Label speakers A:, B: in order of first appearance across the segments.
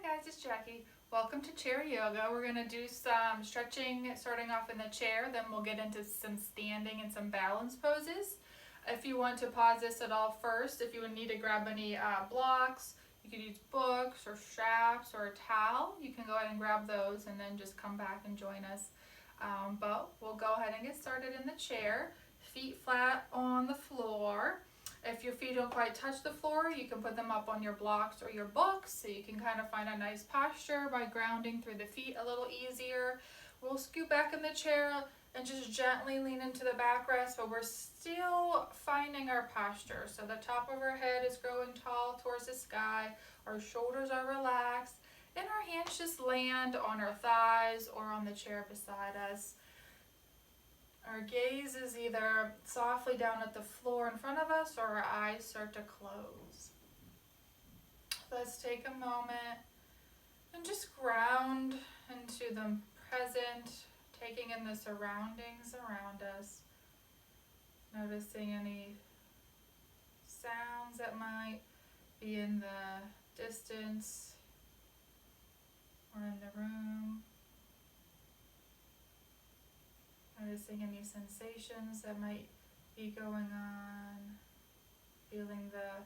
A: Hi guys, it's Jackie. Welcome to chair yoga. We're going to do some stretching starting off in the chair, then we'll get into some standing and some balance poses. If you want to pause this at all first, if you would need to grab any blocks, you could use books or straps or a towel. You can go ahead and grab those and then just come back and join us. But we'll go ahead and get started in the chair. Feet flat on the floor. If your feet don't quite touch the floor, you can put them up on your blocks or your books so you can kind of find a nice posture by grounding through the feet a little easier. We'll scoot back in the chair and just gently lean into the backrest, but we're still finding our posture. So the top of our head is growing tall towards the sky, our shoulders are relaxed, and our hands just land on our thighs or on the chair beside us. Our gaze is either softly down at the floor in front of us or our eyes start to close. Let's take a moment and just ground into the present, taking in the surroundings around us, noticing any sounds that might be in the distance or in the room. Noticing any sensations that might be going on, feeling the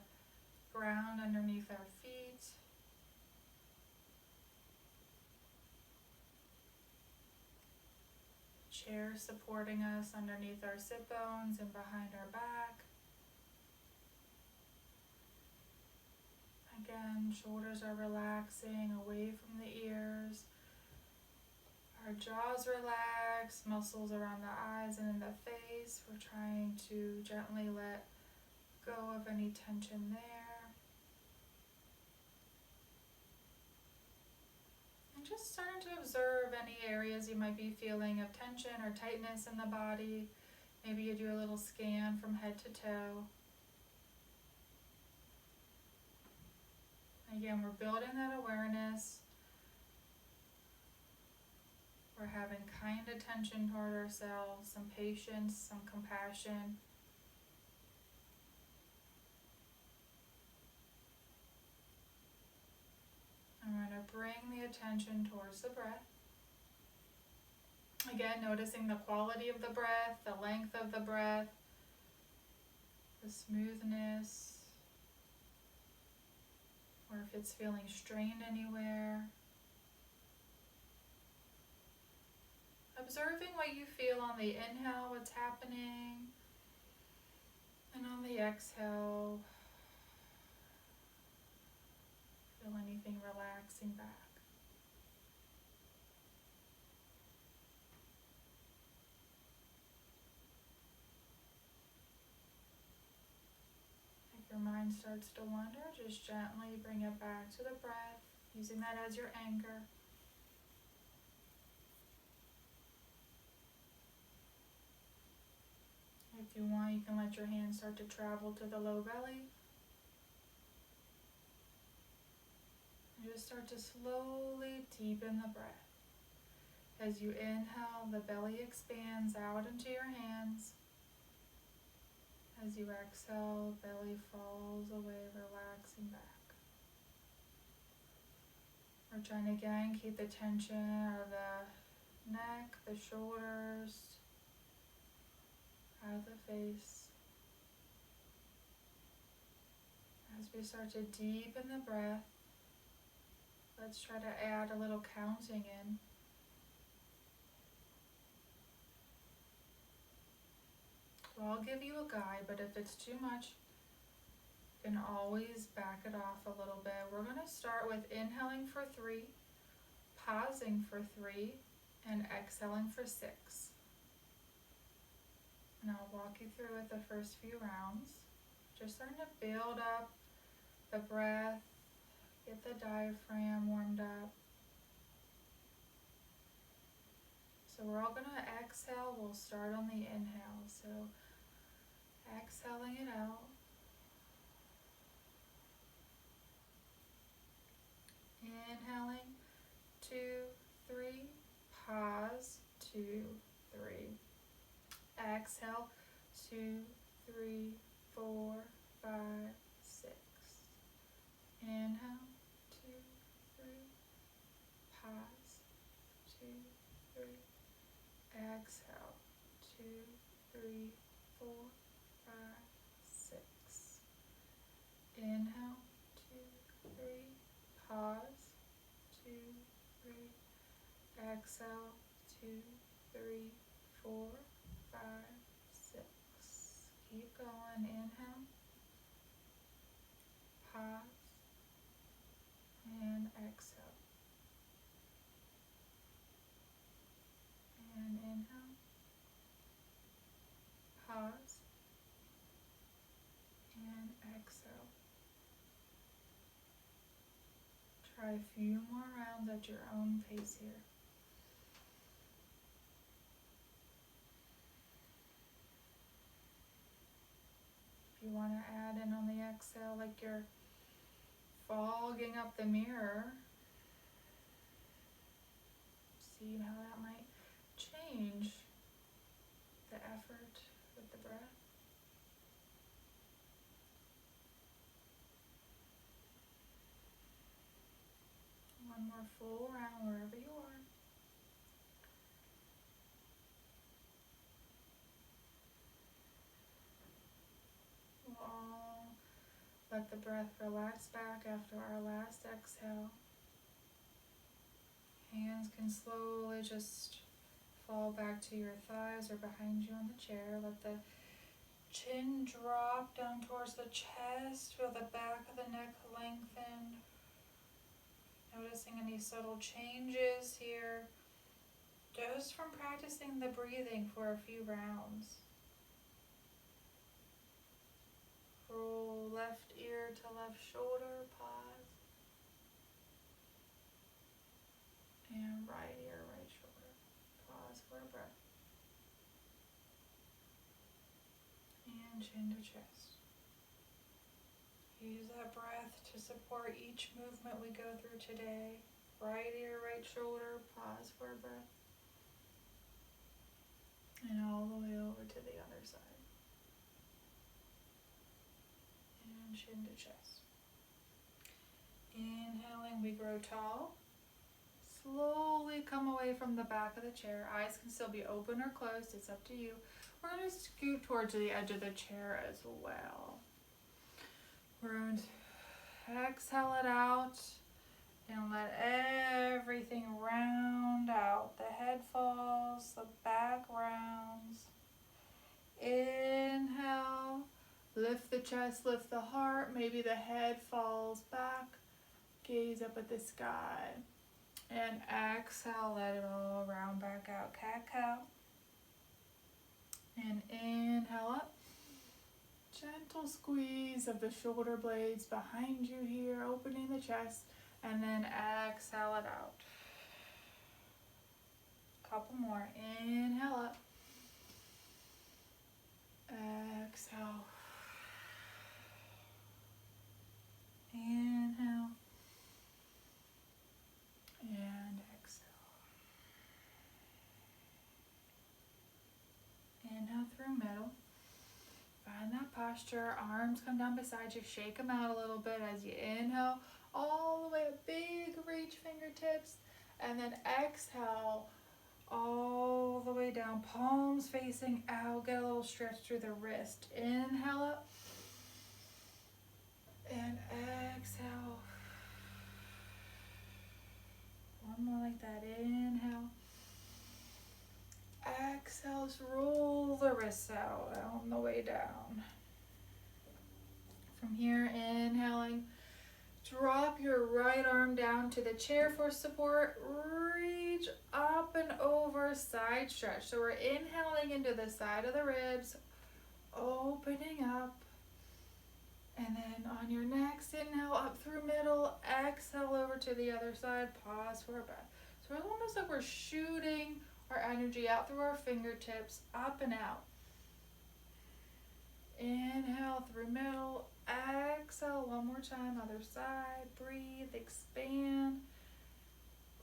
A: ground underneath our feet. Chair supporting us underneath our sit bones and behind our back. Again, shoulders are relaxing away from the ears. Our jaws relax, muscles around the eyes and in the face. We're trying to gently let go of any tension there. And just starting to observe any areas you might be feeling of tension or tightness in the body. Maybe you do a little scan from head to toe. Again, we're building that awareness. We're having kind attention toward ourselves, some patience, some compassion. And we're going to bring the attention towards the breath. Again, noticing the quality of the breath, the length of the breath, the smoothness, or if it's feeling strained anywhere. Observing what you feel on the inhale, what's happening, and on the exhale, feel anything relaxing back. If your mind starts to wander, just gently bring it back to the breath, using that as your anchor. If you want, you can let your hands start to travel to the low belly. And just start to slowly deepen the breath. As you inhale, the belly expands out into your hands. As you exhale, belly falls away, relaxing back. We're trying to again keep the tension out of the neck, the shoulders, out of the face. As we start to deepen the breath, let's try to add a little counting in. So I'll give you a guide, but if it's too much, you can always back it off a little bit. We're going to start with inhaling for 3, pausing for 3, and exhaling for 6. And I'll walk you through it the first few rounds. Just starting to build up the breath, get the diaphragm warmed up. So we're all going to exhale. We'll start on the inhale. So exhaling it out. Inhaling, 2, 3, pause, 2, 3. Exhale, 2, 3, 4, 5, 6. Inhale, 2, 3, Pause. 2, 3. Exhale. 2, 3, 4, 5, 6. Inhale. 2, 3. Pause. 2, 3. Exhale. 2, 3, 4, 5, 6. Keep going. Inhale. Pause. And exhale. And inhale. Pause. And exhale. Try a few more rounds at your own pace here. If you want to add in on the exhale like you're fogging up the mirror, see how that might change the effort with the breath. One more full round wherever you are. We'll all let the breath relax back after our last exhale. Hands can slowly just fall back to your thighs or behind you on the chair. Let the chin drop down towards the chest. Feel the back of the neck lengthen. Noticing any subtle changes here, just from practicing the breathing for a few rounds. Roll left ear to left shoulder, pause. And right ear, right shoulder. Pause for a breath. And chin to chest. Use that breath to support each movement we go through today. Right ear, right shoulder, pause for a breath. And all the way over to the other side. And chin to chest. Inhaling, we grow tall. Slowly come away from the back of the chair. Eyes can still be open or closed, it's up to you. We're going to scoot towards the edge of the chair as well. We're going to exhale it out and let everything round out. The head falls, the back rounds. Inhale, lift the chest, lift the heart. Maybe the head falls back. Gaze up at the sky. And exhale, let it all round back out. Cat-cow. And inhale up. Gentle squeeze of the shoulder blades behind you here, opening the chest, and then exhale it out. Couple more. Inhale up. Exhale. Inhale. And exhale. Inhale through middle. Find that posture. Arms come down beside you. Shake them out a little bit as you inhale. All the way up. Big reach fingertips. And then exhale all the way down. Palms facing out. Get a little stretch through the wrist. Inhale up. And exhale. One more like that. Inhale. Exhale, just roll the wrists out on the way down. From here, inhaling, drop your right arm down to the chair for support. Reach up and over, side stretch. So we're inhaling into the side of the ribs, opening up. And then on your next inhale, up through middle, exhale over to the other side, pause for a breath. So it's almost like we're shooting our energy out through our fingertips, up and out. Inhale through middle, exhale one more time, other side, breathe, expand,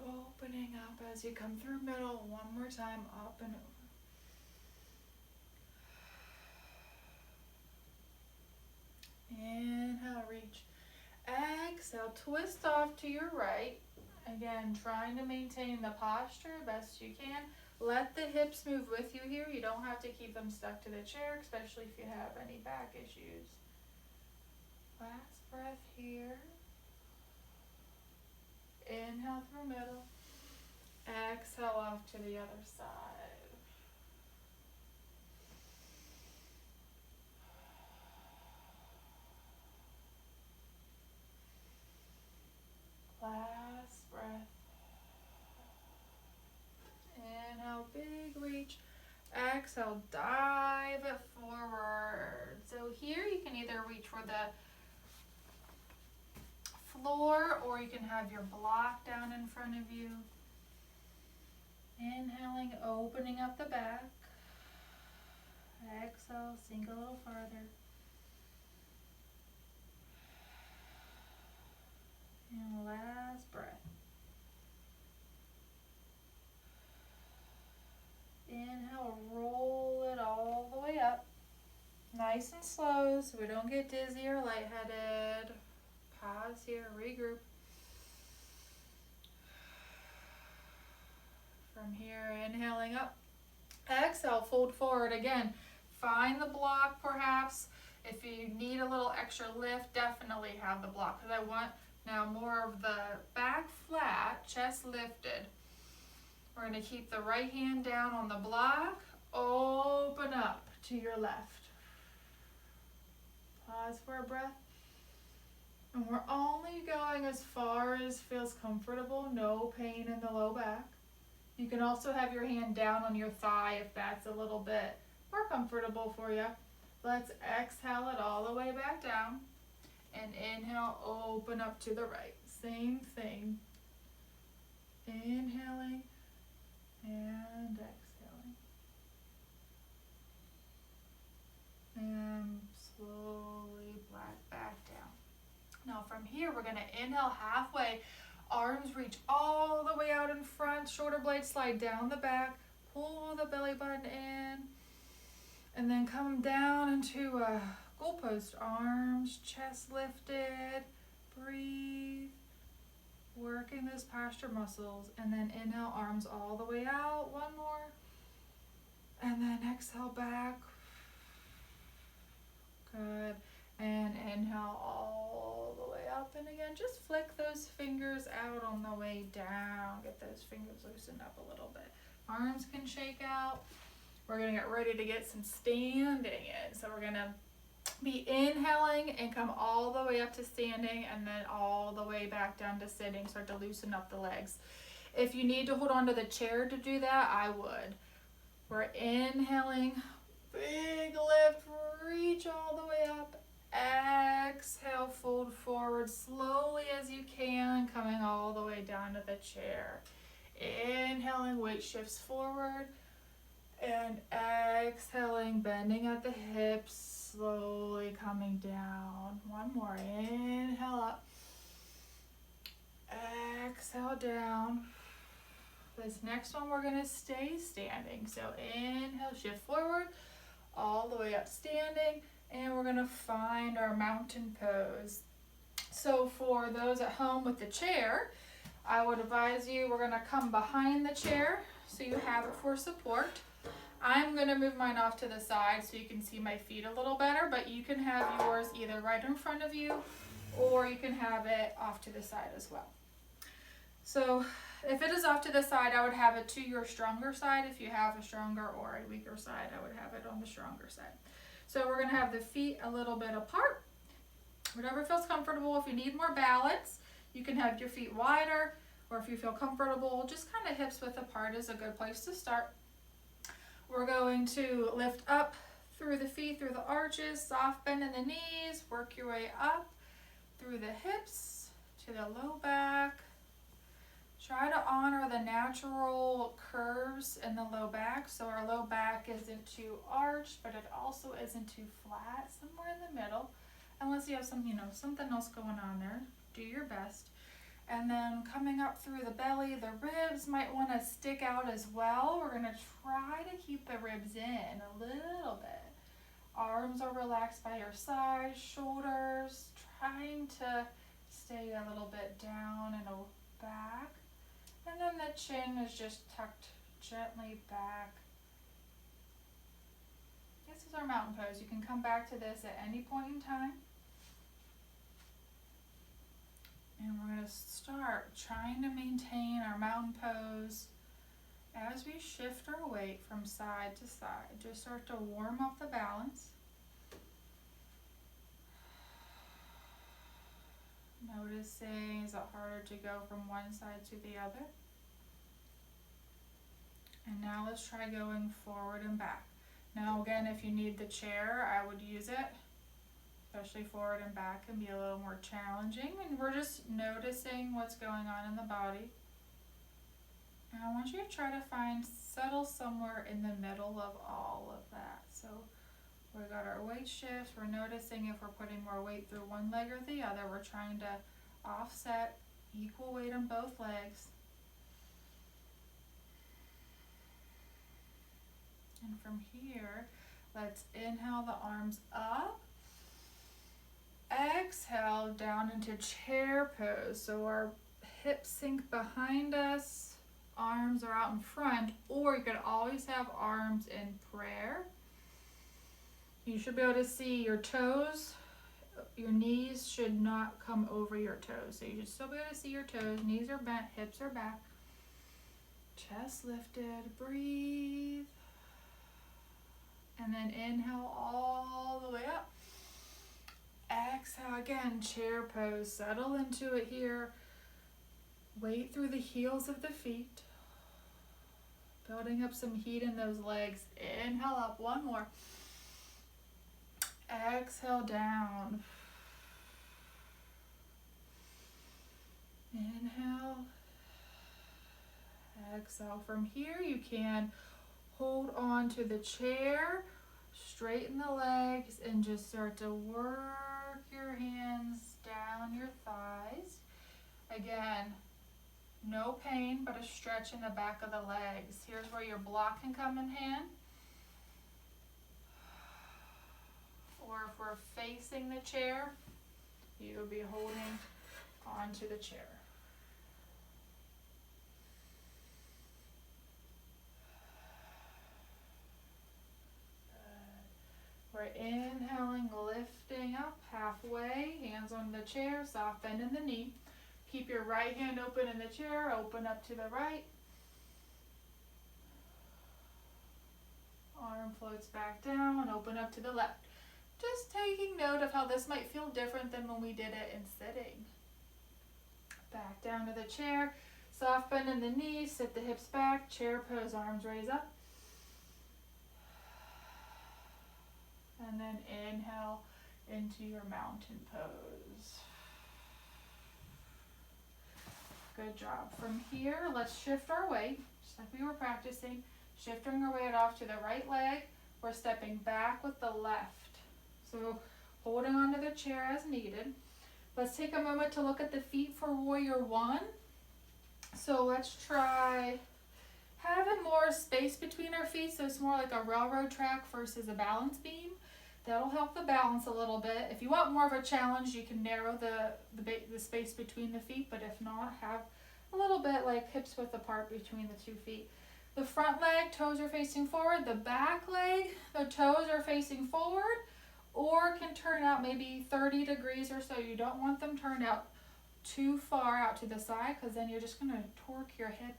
A: opening up as you come through middle, one more time, up and over. Inhale, reach. Exhale, twist off to your right. Again, trying to maintain the posture best you can. Let the hips move with you here. You don't have to keep them stuck to the chair, especially if you have any back issues. Last breath here. Inhale through middle. Exhale off to the other side. Last breath. Inhale, big reach. Exhale, dive it forward. So here you can either reach for the floor or you can have your block down in front of you. Inhaling, opening up the back. Exhale, sink a little farther. And last breath. Inhale, roll it all the way up. Nice and slow so we don't get dizzy or lightheaded. Pause here, regroup. From here, inhaling up. Exhale, fold forward again. Find the block perhaps. If you need a little extra lift, definitely have the block because I want now more of the back flat, chest lifted. We're going to keep the right hand down on the block. Open up to your left. Pause for a breath. And we're only going as far as feels comfortable. No pain in the low back. You can also have your hand down on your thigh if that's a little bit more comfortable for you. Let's exhale it all the way back down. And inhale, open up to the right. Same thing. Inhaling and exhaling. And slowly back down. Now from here, we're going to inhale halfway. Arms reach all the way out in front. Shoulder blades slide down the back. Pull the belly button in. And then come down into a goalpost. Arms, chest lifted. Breathe. Working those posture muscles. And then inhale, arms all the way out. One more. And then exhale back. Good. And inhale all the way up. And again, just flick those fingers out on the way down. Get those fingers loosened up a little bit. Arms can shake out. We're going to get ready to get some standing in. So we're going to be inhaling and come all the way up to standing and then all the way back down to sitting. Start to loosen up the legs. If you need to hold on to the chair to do that, I would. We're inhaling. Big lift. Reach all the way up. Exhale, fold forward slowly as you can, coming all the way down to the chair. Inhaling, weight shifts forward. And exhaling, bending at the hips, slowly coming down. One more. Inhale up. Exhale down. This next one, we're going to stay standing. So inhale, shift forward, all the way up standing. And we're going to find our mountain pose. So for those at home with the chair, I would advise you, we're going to come behind the chair so you have it for support. I'm going to move mine off to the side so you can see my feet a little better, but you can have yours either right in front of you or you can have it off to the side as well. So if it is off to the side, I would have it to your stronger side. If you have a stronger or a weaker side, I would have it on the stronger side. So we're going to have the feet a little bit apart, whatever feels comfortable. If you need more balance, you can have your feet wider, or if you feel comfortable, just kind of hips width apart is a good place to start. We're going to lift up through the feet, through the arches, soft bend in the knees, work your way up through the hips to the low back. Try to honor the natural curves in the low back, so our low back isn't too arched, but it also isn't too flat, somewhere in the middle. Unless you have some, something else going on there, do your best. And then coming up through the belly, the ribs might want to stick out as well. We're going to try to keep the ribs in a little bit. Arms are relaxed by your sides, shoulders, trying to stay a little bit down and back. And then the chin is just tucked gently back. This is our mountain pose. You can come back to this at any point in time. And we're going to start trying to maintain our mountain pose as we shift our weight from side to side. Just start to warm up the balance. Noticing, is it harder to go from one side to the other? And now let's try going forward and back. Now again, if you need the chair, I would use it, especially forward and back can be a little more challenging. And we're just noticing what's going on in the body. And I want you to try to settle somewhere in the middle of all of that. So we got our weight shifts. We're noticing if we're putting more weight through one leg or the other. We're trying to offset equal weight on both legs. And from here, let's inhale the arms up. Exhale down into chair pose. So our hips sink behind us, arms are out in front, or you could always have arms in prayer. You should be able to see your toes. Your knees should not come over your toes. So you should still be able to see your toes. Knees are bent, hips are back. Chest lifted, breathe. And then inhale all the way up. Exhale again, chair pose. Settle into it here. Weight through the heels of the feet. Building up some heat in those legs. Inhale up, one more. Exhale down. Inhale. Exhale. From here you can hold on to the chair, straighten the legs, and just start to work your hands down your thighs. Again, no pain, but a stretch in the back of the legs. Here's where your block can come in hand. Or if we're facing the chair, you will be holding onto the chair. We're inhaling, lifting up halfway, hands on the chair, soft bend in the knee. Keep your right hand open in the chair, open up to the right. Arm floats back down, open up to the left. Just taking note of how this might feel different than when we did it in sitting. Back down to the chair, soft bend in the knees, sit the hips back, chair pose, arms raise up. And then inhale into your mountain pose. Good job. From here, let's shift our weight, just like we were practicing. Shifting our weight off to the right leg. We're stepping back with the left. So holding onto the chair as needed. Let's take a moment to look at the feet for warrior one. So let's try having more space between our feet, so it's more like a railroad track versus a balance beam. That'll help the balance a little bit. If you want more of a challenge, you can narrow the space between the feet, but if not, have a little bit like hips width apart between the 2 feet. The front leg, toes are facing forward. The back leg, the toes are facing forward, or can turn out maybe 30 degrees or so. You don't want them turned out too far out to the side, because then you're just going to torque your hip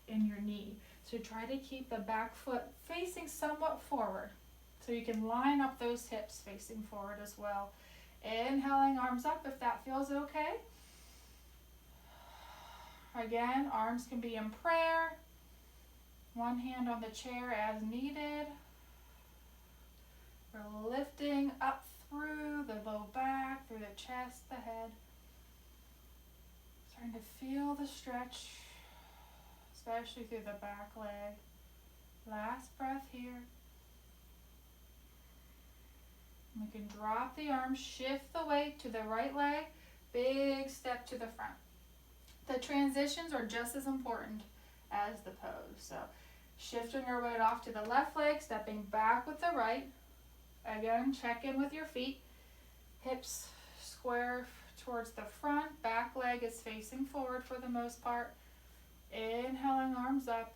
A: and your knee. So try to keep the back foot facing somewhat forward, so you can line up those hips facing forward as well. Inhaling, arms up if that feels okay. Again, arms can be in prayer. One hand on the chair as needed. We're lifting up through the low back, through the chest, the head. Starting to feel the stretch, especially through the back leg. Last breath here. We can drop the arms, shift the weight to the right leg, big step to the front. The transitions are just as important as the pose. So shifting our weight off to the left leg, stepping back with the right. Again, check in with your feet. Hips square towards the front. Back leg is facing forward for the most part. Inhaling, arms up.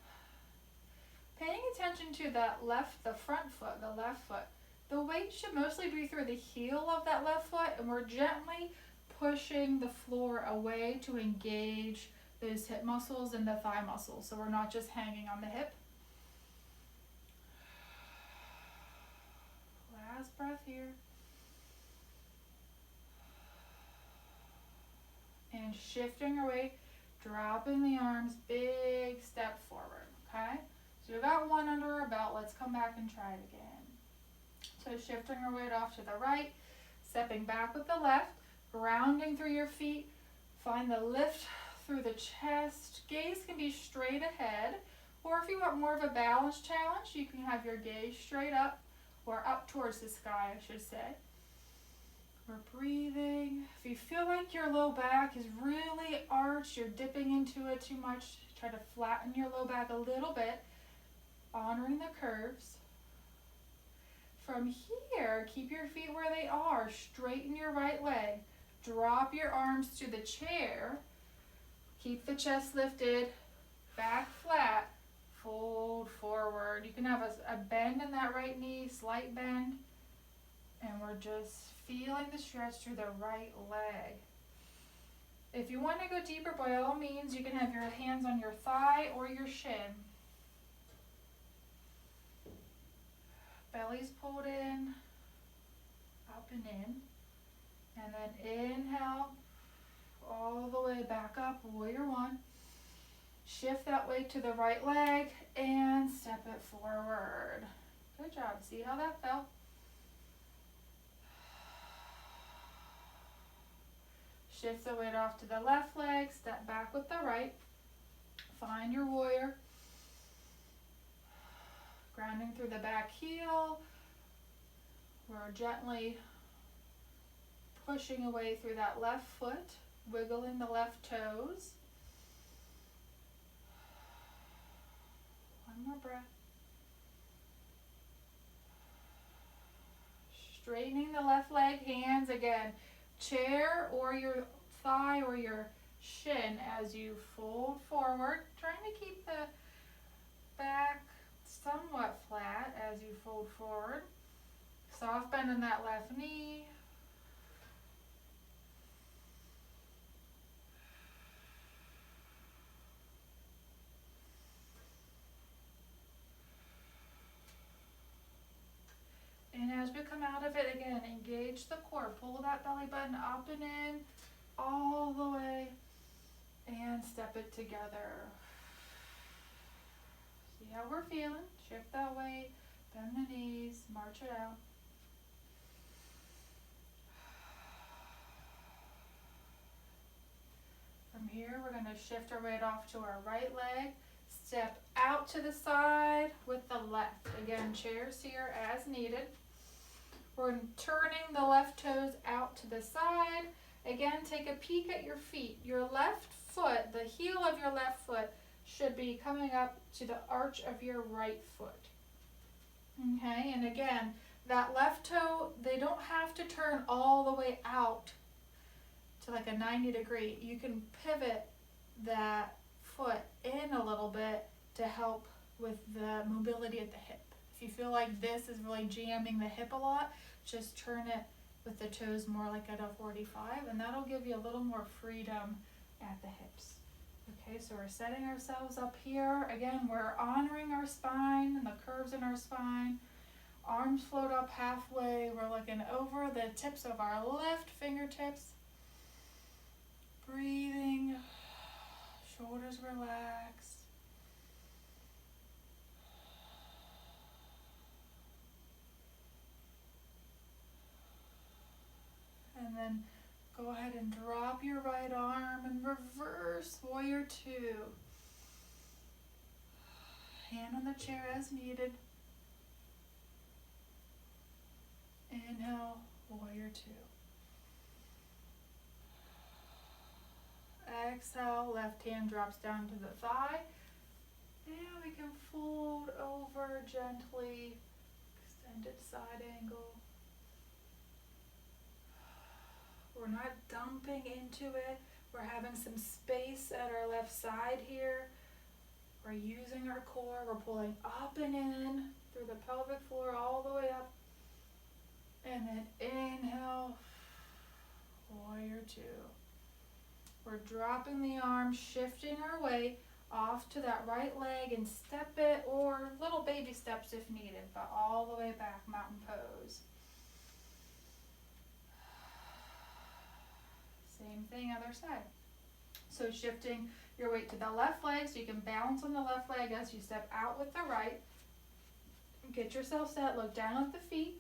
A: Paying attention to the front foot, the left foot. The weight should mostly be through the heel of that left foot, and we're gently pushing the floor away to engage those hip muscles and the thigh muscles, so we're not just hanging on the hip. Last breath here. And shifting our weight, dropping the arms, big step forward, okay? So we've got one under our belt. Let's come back and try it again. So shifting our weight off to the right, stepping back with the left, grounding through your feet. Find the lift through the chest. Gaze can be straight ahead, or if you want more of a balance challenge, you can have your gaze straight up, or up towards the sky, I should say. We're breathing. If you feel like your low back is really arched, you're dipping into it too much, try to flatten your low back a little bit, honoring the curves. From here, keep your feet where they are, straighten your right leg, drop your arms to the chair, keep the chest lifted, back flat, fold forward. You can have a bend in that right knee, slight bend, and we're just feeling the stretch through the right leg. If you want to go deeper, by all means, you can have your hands on your thigh or your shin. Belly's pulled in, up and in, and then inhale all the way back up, warrior one. Shift that weight to the right leg and step it forward. Good job. See how that felt? Shift the weight off to the left leg, step back with the right. Find your warrior. Grounding through the back heel. We're gently pushing away through that left foot, wiggling the left toes. One more breath. Straightening the left leg, hands again, chair or your thigh or your shin as you fold forward, trying to keep the back somewhat flat as you fold forward. Soft bend in that left knee. And as we come out of it, again, engage the core. Pull that belly button up and in, all the way, and step it together. See how we're feeling. Shift that weight, bend the knees, march it out. From here, we're going to shift our weight off to our right leg. Step out to the side with the left. Again, chairs here as needed. We're turning the left toes out to the side. Again, take a peek at your feet. Your left foot, the heel of your left foot, should be coming up to the arch of your right foot. Okay, and again, that left toe, they don't have to turn all the way out to like a 90 degree. You can pivot that foot in a little bit to help with the mobility at the hip. If you feel like this is really jamming the hip a lot, just turn it with the toes more like at a 45, and that'll give you a little more freedom at the hips. Okay, so we're setting ourselves up here. Again, we're honoring our spine and the curves in our spine. Arms float up halfway. We're looking over the tips of our left fingertips. Breathing, shoulders relaxed. And then go ahead and drop your right arm and reverse warrior two. Hand on the chair as needed. Inhale, warrior two. Exhale, left hand drops down to the thigh. And we can fold over gently, extended side angle. We're We're not dumping into it. We're having some space at our left side here. We're using our core. We're pulling up and in through the pelvic floor all the way up. And then inhale, warrior two. We're dropping the arms, shifting our weight off to that right leg and step it, or little baby steps if needed, but all the way back, mountain pose. Same thing, other side. So shifting your weight to the left leg so you can balance on the left leg as you step out with the right. Get yourself set, look down at the feet.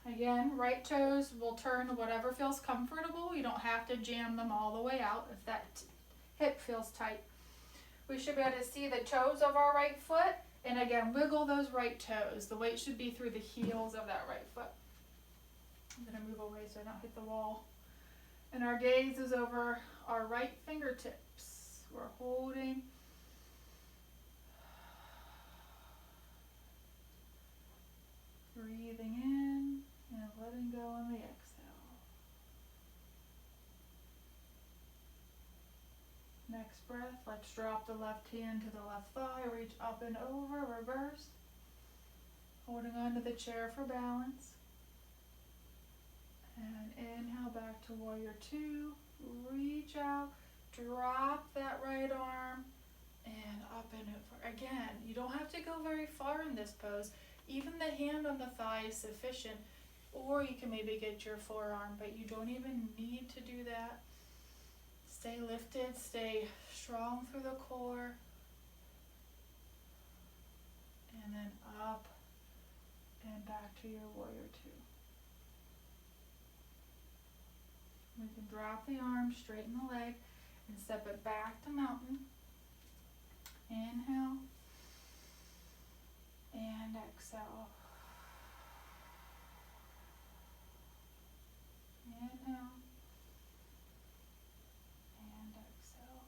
A: Again, right toes will turn to whatever feels comfortable. You don't have to jam them all the way out if that hip feels tight. We should be able to see the toes of our right foot, and again, wiggle those right toes. The weight should be through the heels of that right foot. I'm going to move away so I don't hit the wall. And our gaze is over our right fingertips. We're holding. Breathing in and letting go on the exhale. Next breath, let's drop the left hand to the left thigh, reach up and over, reverse. Holding onto the chair for balance. And inhale back to warrior two, reach out, drop that right arm, and up and over. Again, you don't have to go very far in this pose. Even the hand on the thigh is sufficient, or you can maybe get your forearm, but you don't even need to do that. Stay lifted, stay strong through the core, and then up and back to your warrior two. We can drop the arm, straighten the leg, and step it back to mountain. Inhale. And exhale. Inhale. And exhale.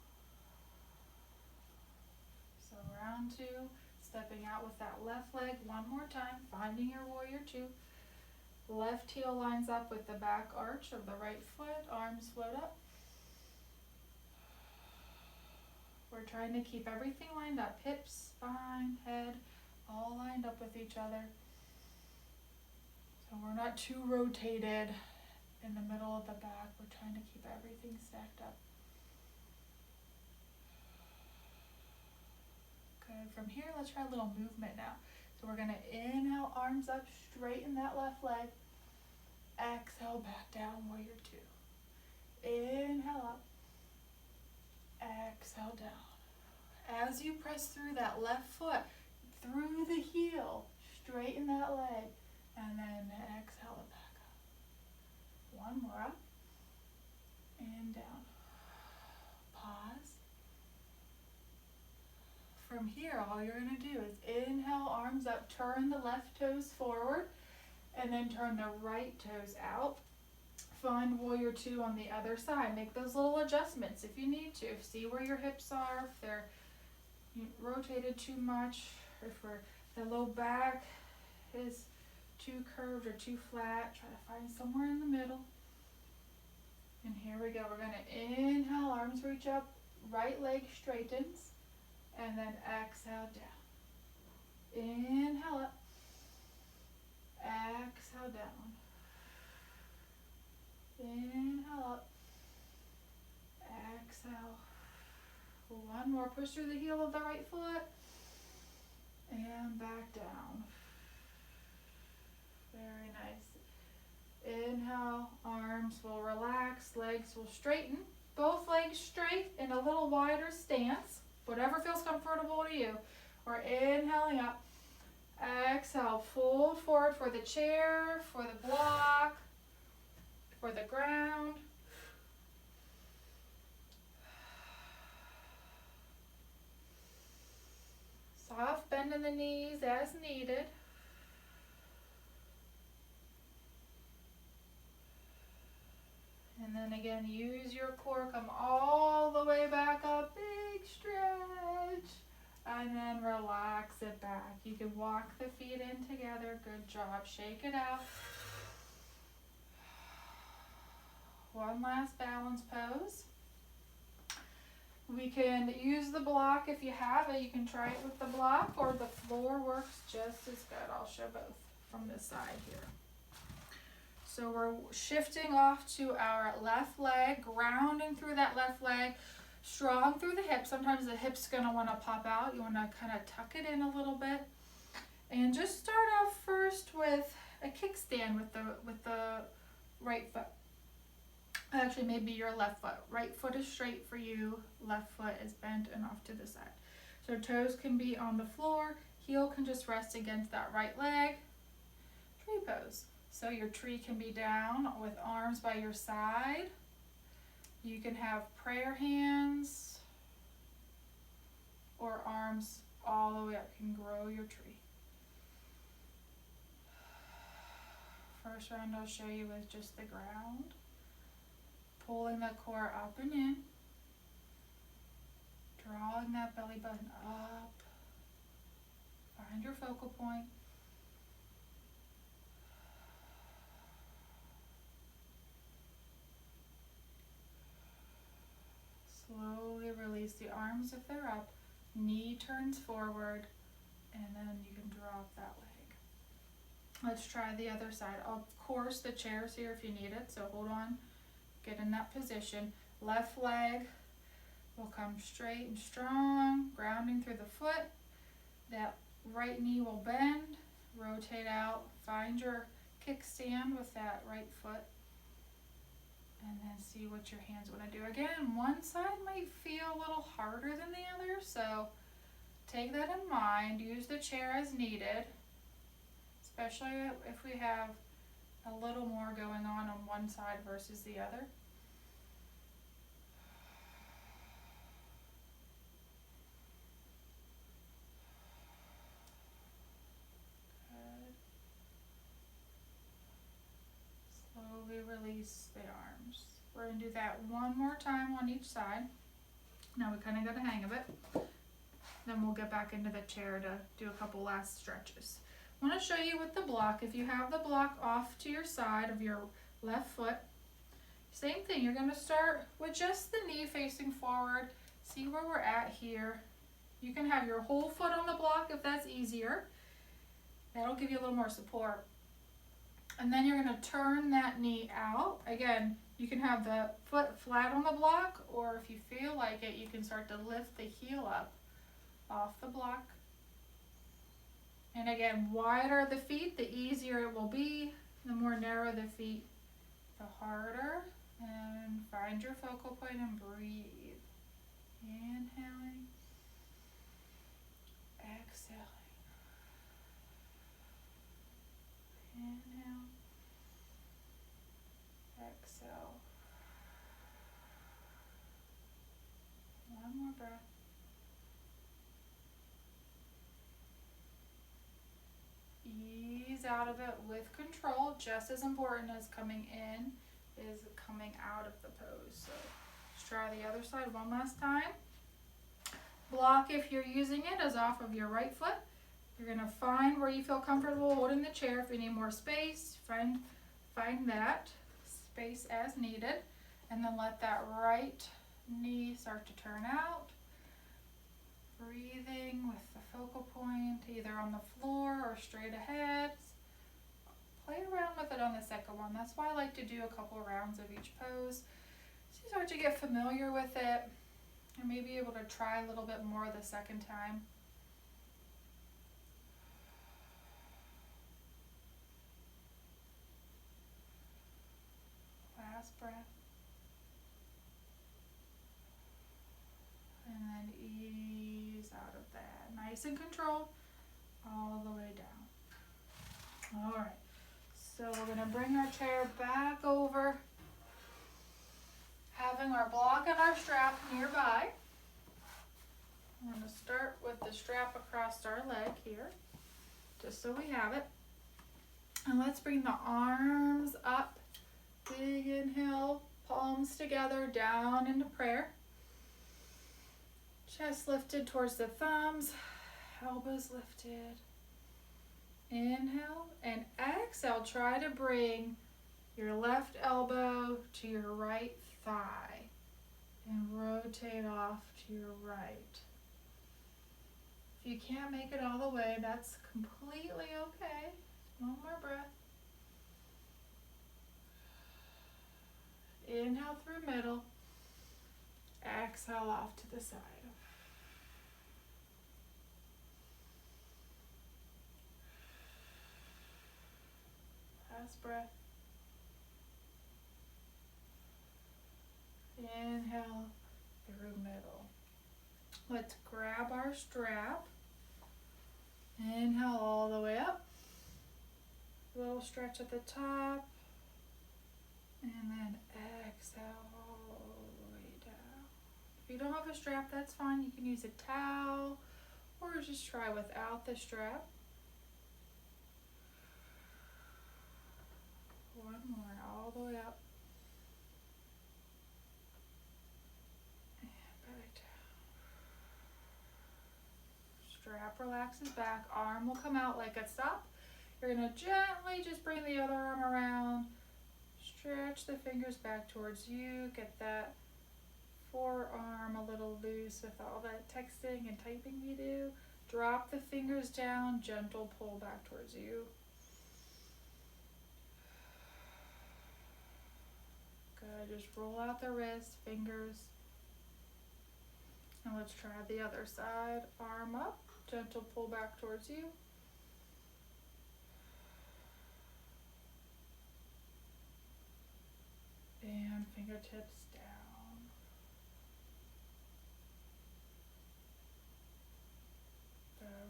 A: So round two, stepping out with that left leg one more time, finding your warrior two. Left heel lines up with the back arch of the right foot, arms float up. We're trying to keep everything lined up, hips, spine, head, all lined up with each other. So we're not too rotated in the middle of the back. We're trying to keep everything stacked up. Good. From here, let's try a little movement now. So we're going to inhale, arms up, straighten that left leg. Exhale, back down, warrior two. Inhale up. Exhale down. As you press through that left foot, through the heel, straighten that leg, and then exhale it back up. One more up and down. Pause. From here, all you're going to do is inhale, arms up, turn the left toes forward, and then turn the right toes out. Find warrior two on the other side. Make those little adjustments if you need to. See where your hips are, if they're rotated too much, or if the low back is too curved or too flat. Try to find somewhere in the middle. And here we go. We're going to inhale, arms reach up, right leg straightens, and then exhale down. Inhale up, exhale down. Inhale up, exhale. One more, push through the heel of the right foot, and back down. Very nice. Inhale, arms will relax, legs will straighten. Both legs straight in a little wider stance, whatever feels comfortable to you. We're inhaling up. Exhale, fold forward for the chair, for the block, for the ground. Soft bend in the knees as needed. And then again, use your core, come all the way back up, big stretch, and then relax it back. You can walk the feet in together, good job. Shake it out. One last balance pose. We can use the block if you have it. You can try it with the block, or the floor works just as good. I'll show both from this side here. So we're shifting off to our left leg, grounding through that left leg, strong through the hips. Sometimes the hip's gonna wanna pop out. You wanna kind of tuck it in a little bit. And just start off first with a kickstand with the right foot. Actually, maybe your left foot. Right foot is straight for you, left foot is bent and off to the side. So toes can be on the floor, heel can just rest against that right leg. Tree pose. So your tree can be down with arms by your side. You can have prayer hands or arms all the way up. You can grow your tree. First round I'll show you with just the ground. Pulling the core up and in. Drawing that belly button up. Find your focal point. Slowly release the arms if they're up. Knee turns forward, and then you can drop that leg. Let's try the other side. Of course, the chair's here if you need it, so hold on. Get in that position. Left leg will come straight and strong, grounding through the foot. That right knee will bend, rotate out, find your kickstand with that right foot, and then see what your hands want to do. Again, one side might feel a little harder than the other, so take that in mind. Use the chair as needed, especially if we have a little more going on one side versus the other. Good. Slowly release the arms. We're going to do that one more time on each side. Now we kind of got a hang of it. Then we'll get back into the chair to do a couple last stretches. I want to show you with the block. If you have the block off to your side of your left foot, same thing. You're going to start with just the knee facing forward. See where we're at here. You can have your whole foot on the block if that's easier. That'll give you a little more support. And then you're going to turn that knee out. Again, you can have the foot flat on the block, or if you feel like it, you can start to lift the heel up off the block. And again, wider the feet, the easier it will be. The more narrow the feet, the harder. And find your focal point and breathe. Inhaling. Exhaling. Inhale. Exhale. One more breath. Ease out of it with control. Just as important as coming in is coming out of the pose. So let's try the other side one last time. Block, if you're using it, is off of your right foot. You're going to find where you feel comfortable holding the chair. If you need more space, find that space as needed. And then let that right knee start to turn out. Breathing with the focal point either on the floor or straight ahead. Play around with it on the second one. That's why I like to do a couple rounds of each pose. So you start to get familiar with it and maybe able to try a little bit more the second time. Last breath. And then ease out of that. Nice and controlled all the way down. All right. So we're going to bring our chair back over, having our block and our strap nearby. I'm going to start with the strap across our leg here, just so we have it. And let's bring the arms up. Big inhale, palms together, down into prayer. Chest lifted towards the thumbs, elbows lifted. Inhale and exhale. Try to bring your left elbow to your right thigh and rotate off to your right. If you can't make it all the way, that's completely okay. One more breath. Inhale through middle. Exhale off to the side. Last breath. Inhale through middle. Let's grab our strap. Inhale all the way up. Little stretch at the top. And then exhale all the way down. If you don't have a strap, that's fine. You can use a towel or just try without the strap. One more, all the way up. And back down. Strap relaxes back. Arm will come out like a stop. You're going to gently just bring the other arm around. Stretch the fingers back towards you. Get that forearm a little loose with all that texting and typing you do. Drop the fingers down. Gentle pull back towards you. Good. Just roll out the wrist, fingers. And let's try the other side. Arm up. Gentle pull back towards you. And fingertips down.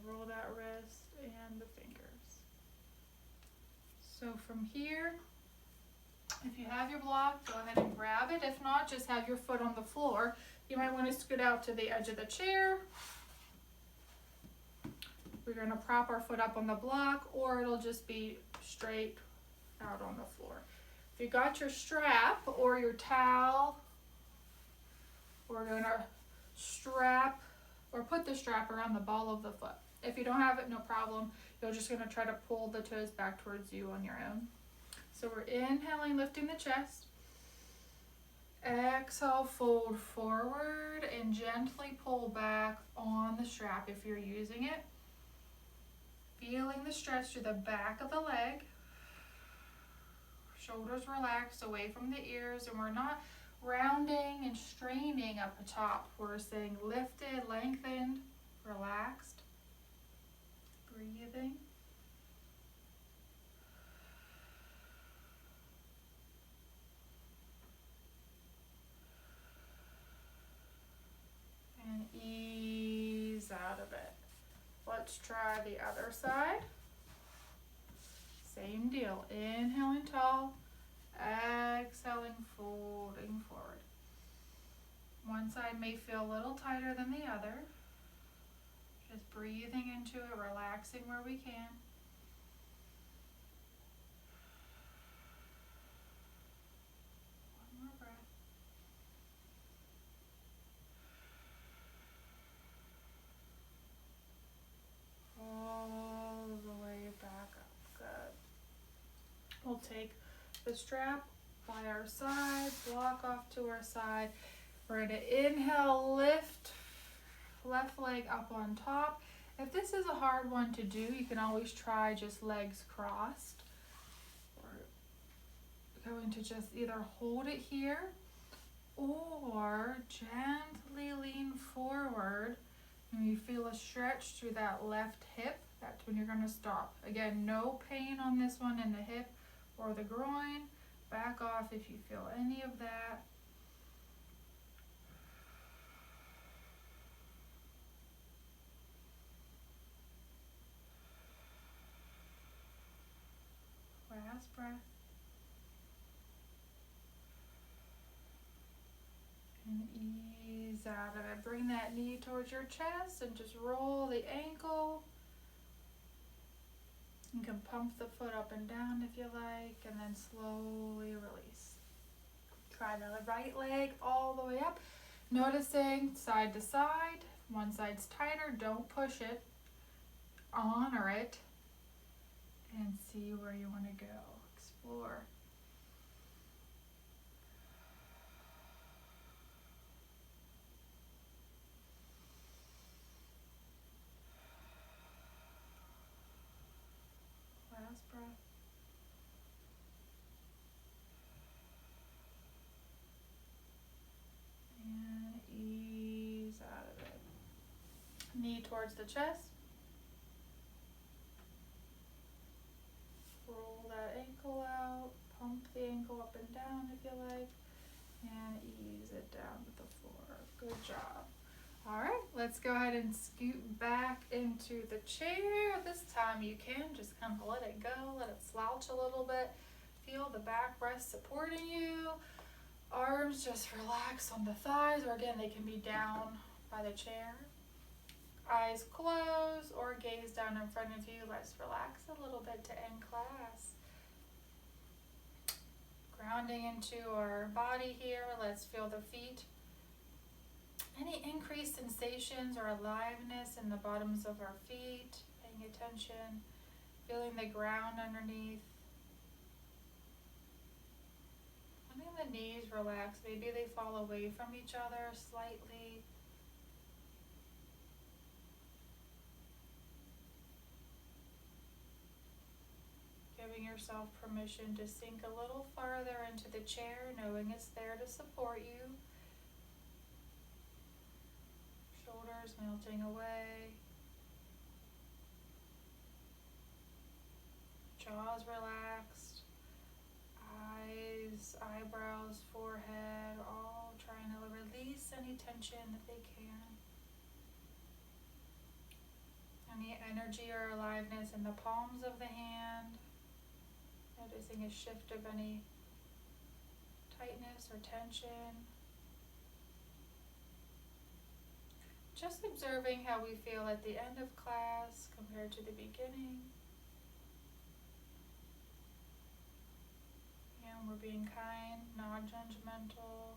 A: Roll that wrist and the fingers. So from here, if you have your block, go ahead and grab it. If not, just have your foot on the floor. You might want to scoot out to the edge of the chair. We're going to prop our foot up on the block, or it'll just be straight out on the floor. If you got your strap or your towel, we're going to strap or put the strap around the ball of the foot. If you don't have it, no problem. You're just going to try to pull the toes back towards you on your own. So we're inhaling, lifting the chest. Exhale, fold forward and gently pull back on the strap if you're using it. Feeling the stretch through the back of the leg. Shoulders relaxed away from the ears, and we're not rounding and straining up the top. We're staying lifted, lengthened, relaxed, breathing. And ease out of it. Let's try the other side. Same deal. Inhaling tall, exhaling, folding forward. One side may feel a little tighter than the other. Just breathing into it, relaxing where we can. One more breath. All the way back up. Good. We'll take the strap by our side, block off to our side. We're going to inhale, lift left leg up on top. If this is a hard one to do, you can always try just legs crossed. We're going to just either hold it here or gently lean forward. And you feel a stretch through that left hip. That's when you're going to stop. Again, no pain on this one in the hip or the groin. Back off if you feel any of that. Last breath. And ease out of it. Bring that knee towards your chest and just roll the ankle. You can pump the foot up and down if you like, and then slowly release. Try the right leg all the way up. Noticing side to side. If one side's tighter, don't push it. Honor it. And see where you want to go. Explore. last breath. And ease out of it. Knee towards the chest. Roll that ankle out. Pump the ankle up and down if you like. And ease it down to the floor. Good job. Alright, let's go ahead and scoot back into the chair. This time you can just kind of let it go, let it slouch a little bit. Feel the back rest supporting you. Arms just relax on the thighs, or again, they can be down by the chair. Eyes closed or gaze down in front of you. Let's relax a little bit to end class. Grounding into our body here. Let's feel the feet. Any increased sensations or aliveness in the bottoms of our feet. Paying attention. Feeling the ground underneath. Letting the knees relax. Maybe they fall away from each other slightly. Giving yourself permission to sink a little farther into the chair, knowing it's there to support you. Shoulders melting away. Jaws relaxed. Eyes, eyebrows, forehead, all trying to release any tension that they can. Any energy or aliveness in the palms of the hand. Noticing a shift of any tightness or tension. Just observing how we feel at the end of class compared to the beginning. And we're being kind, non-judgmental.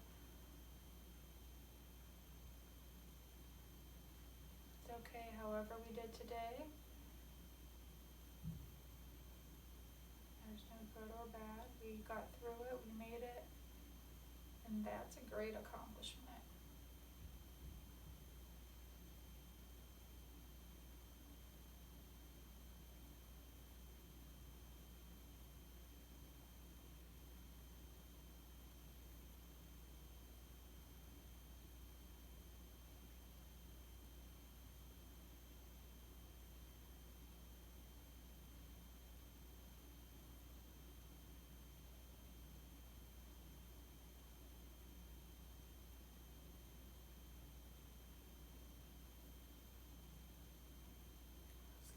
A: It's okay however we did today. There's no good or bad. We got through it, we made it, and that's a great accomplishment.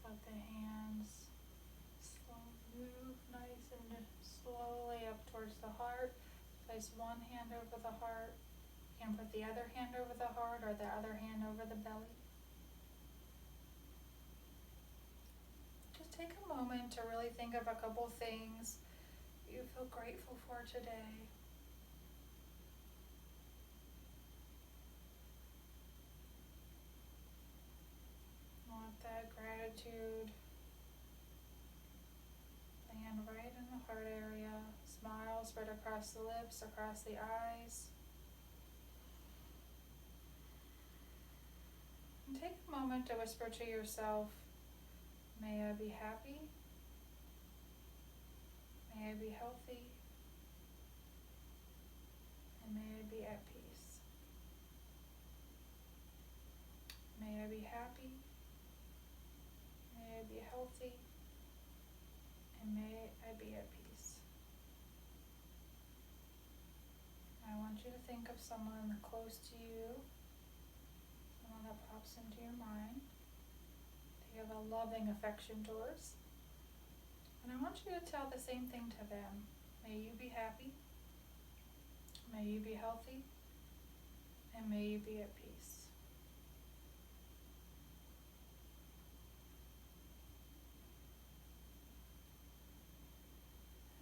A: Let the hands move nice and slowly up towards the heart. Place one hand over the heart. You can put the other hand over the heart or the other hand over the belly. Just take a moment to really think of a couple things you feel grateful for today. Want that gratitude land right in the heart area. Smile spread across the lips, across the eyes. And take a moment to whisper to yourself, may I be happy, may I be healthy, and may I be at peace. May I be happy, may I be healthy, and may I be at peace. I want you to think of someone close to you, someone that pops into your mind that you have a loving affection towards. And I want you to tell the same thing to them. May you be happy, may you be healthy, and may you be at peace.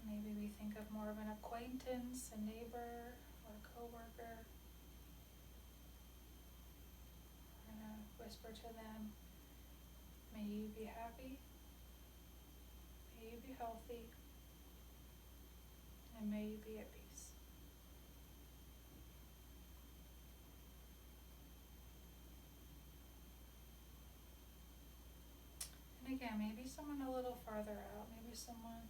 A: Maybe we think of more of an acquaintance, a neighbor, or a coworker. We're going to whisper to them, may you be happy, may you be healthy, and may you be at peace. And again, maybe someone a little farther out, maybe Maybe someone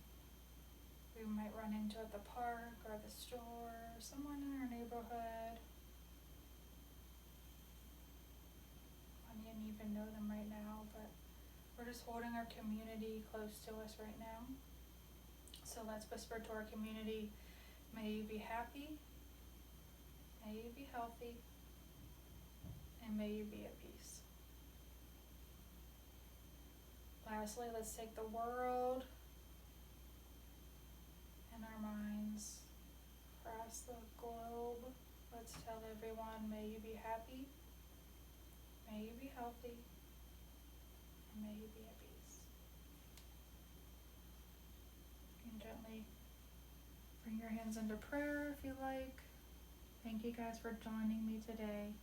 A: we might run into at the park or the store, someone in our neighborhood. I didn't even know them right now, but we're just holding our community close to us right now. So let's whisper to our community, may you be happy, may you be healthy, and may you be at peace. Lastly, let's take the world and our minds across the globe. Let's tell everyone, may you be happy, may you be healthy, and may you be at peace. You can gently bring your hands into prayer if you like. Thank you guys for joining me today.